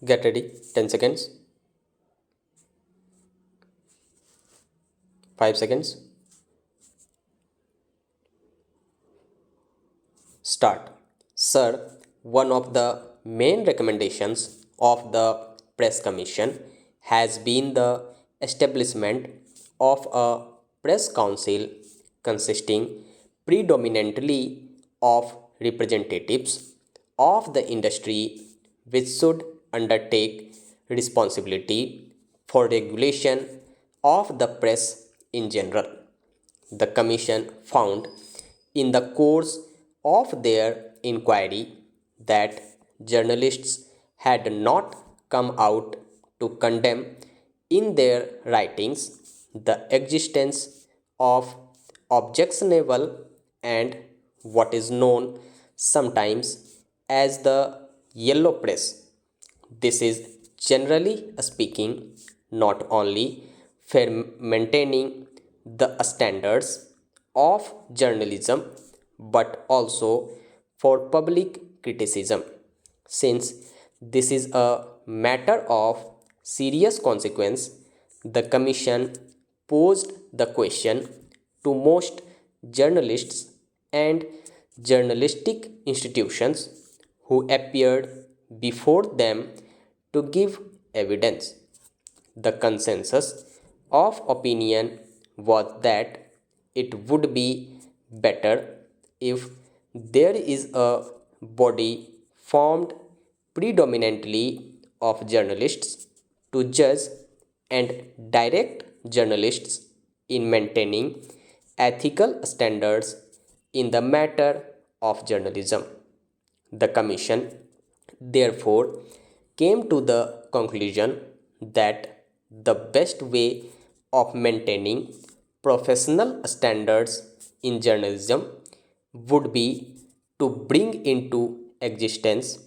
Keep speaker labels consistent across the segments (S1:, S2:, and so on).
S1: Get ready. 10 seconds. 5 seconds. Start. Sir, one of the main recommendations of the Press Commission has been the establishment of a press council consisting predominantly of representatives of the industry, which should undertake responsibility for regulation of the press in general. The Commission found in the course of their inquiry that journalists had not come out to condemn in their writings the existence of objectionable and what is known sometimes as the yellow press. This is generally speaking not only for maintaining the standards of journalism but also for public criticism. Since this is a matter of serious consequence, the Commission posed the question to most journalists and journalistic institutions who appeared before them to give evidence. The consensus of opinion was that it would be better if there is a body formed predominantly of journalists to judge and direct journalists in maintaining ethical standards in the matter of journalism. The Commission, therefore, came to the conclusion that the best way of maintaining professional standards in journalism would be to bring into existence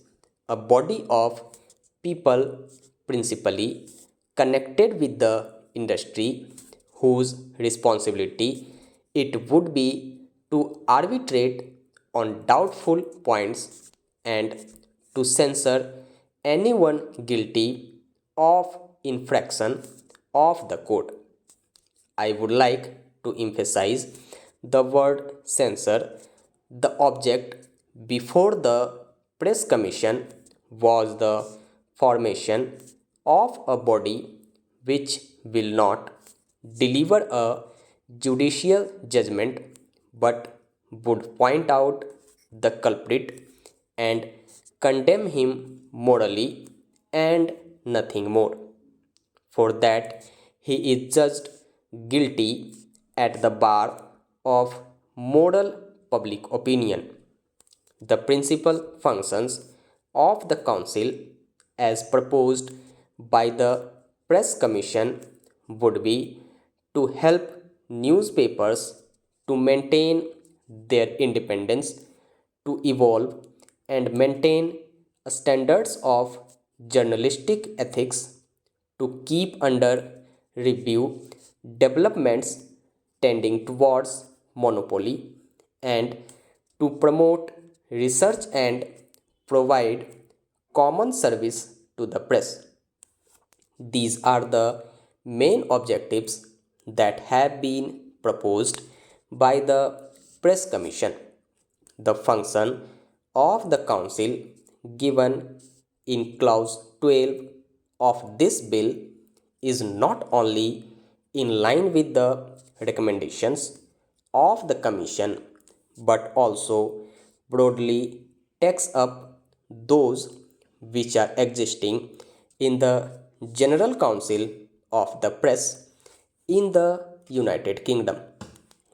S1: a body of people principally connected with the industry whose responsibility it would be to arbitrate on doubtful points and to censor anyone guilty of infraction of the code. I would like to emphasize the word censor. The object before the Press Commission was the formation of a body which will not deliver a judicial judgment but would point out the culprit and condemn him morally and nothing more. For that, he is judged guilty at the bar of moral public opinion. The principal functions of the Council, as proposed by the Press Commission, would be to help newspapers to maintain their independence, to evolve and maintain standards of journalistic ethics, to keep under review developments tending towards monopoly, and to promote research and provide common service to the press. These are the main objectives that have been proposed by the Press Commission. The function of the Council given in clause 12 of this bill is not only in line with the recommendations of the Commission but also broadly takes up those which are existing in the General Council of the Press in the United Kingdom.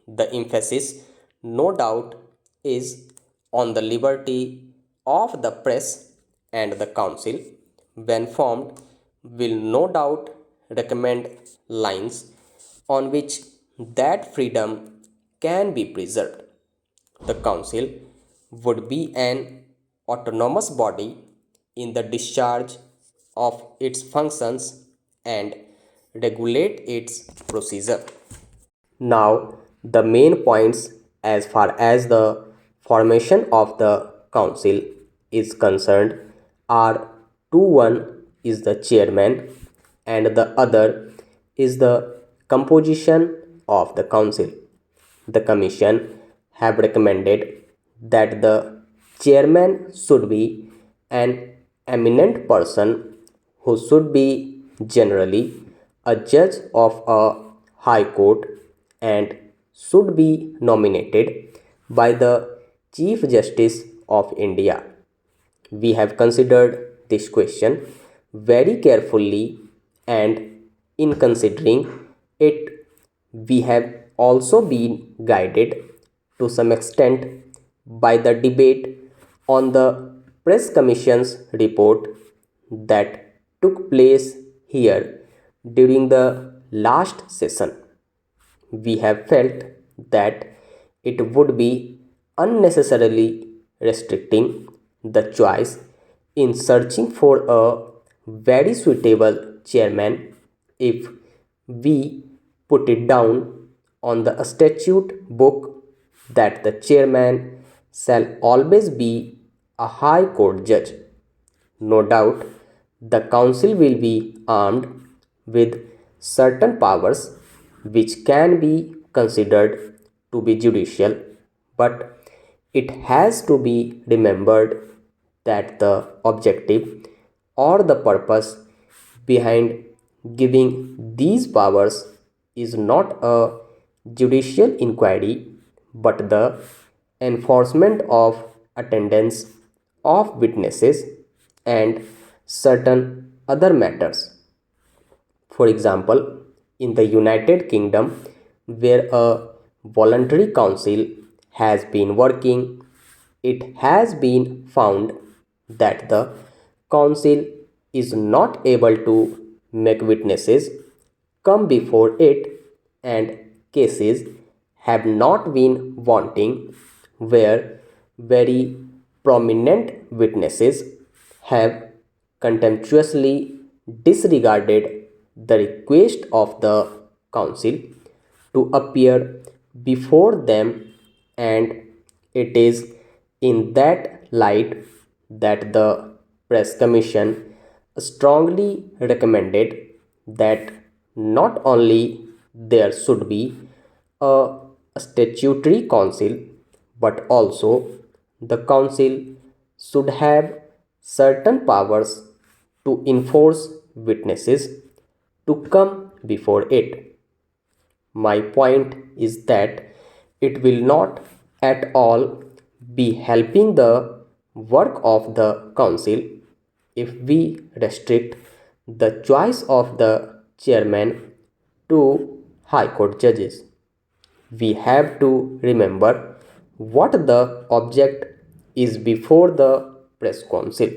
S1: The emphasis, no doubt, is on the liberty of the press, and the Council, when formed, will no doubt recommend lines on which that freedom can be preserved. The Council would be an autonomous body in the discharge of its functions and regulate its procedure. Now, the main points as far as the formation of the council is concerned are 2 1 is the chairman and the other is the composition of the council. The commission have recommended that the chairman should be an eminent person who should be generally a judge of a high court and should be nominated by the Chief Justice of India. We have considered this question very carefully, and in considering it, we have also been guided to some extent by the debate on the Press Commission's report that took place here during the last session. We have felt that it would be unnecessarily restricting the choice in searching for a very suitable chairman if we put it down on the statute book that the chairman shall always be a high court judge. No doubt, the council will be armed with certain powers which can be considered to be judicial, but it has to be remembered that the objective or the purpose behind giving these powers is not a judicial inquiry but the enforcement of attendance of witnesses and certain other matters. For example, in the United Kingdom, where a voluntary council has been working, it has been found that the council is not able to make witnesses come before it, and cases have not been wanting where very prominent witnesses have contemptuously disregarded the request of the council to appear before them, and it is in that light that the Press Commission strongly recommended that not only there should be a statutory council but also the council should have certain powers to enforce witnesses to come before it. My point is that it will not at all be helping the work of the council if we restrict the choice of the chairman to high court judges. We have to remember what the object is before the press council.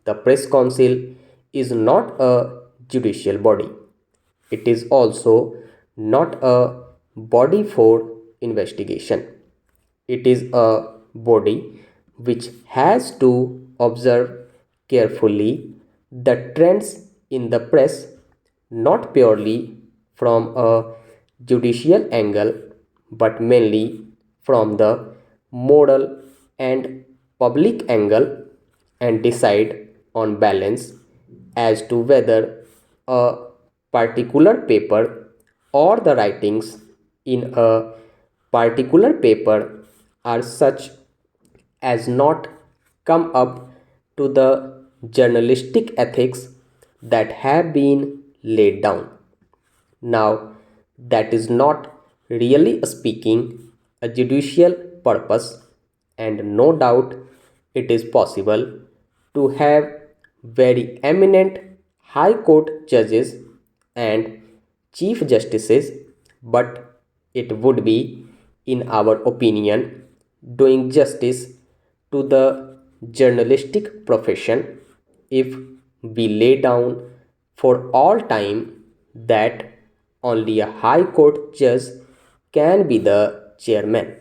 S1: The press council is not a judicial body. It is also not a body for investigation. It is a body which has to observe carefully the trends in the press, not purely from a judicial angle but mainly from the moral and public angle, and decide on balance as to whether a particular paper or the writings in a particular paper are such as not come up to the journalistic ethics that have been laid down. Now, that is not really speaking a judicial purpose, and no doubt it is possible to have very eminent high court judges and chief justices, but it would be, in our opinion, doing justice to the journalistic profession if we lay down for all time that only a high court judge can be the chairman.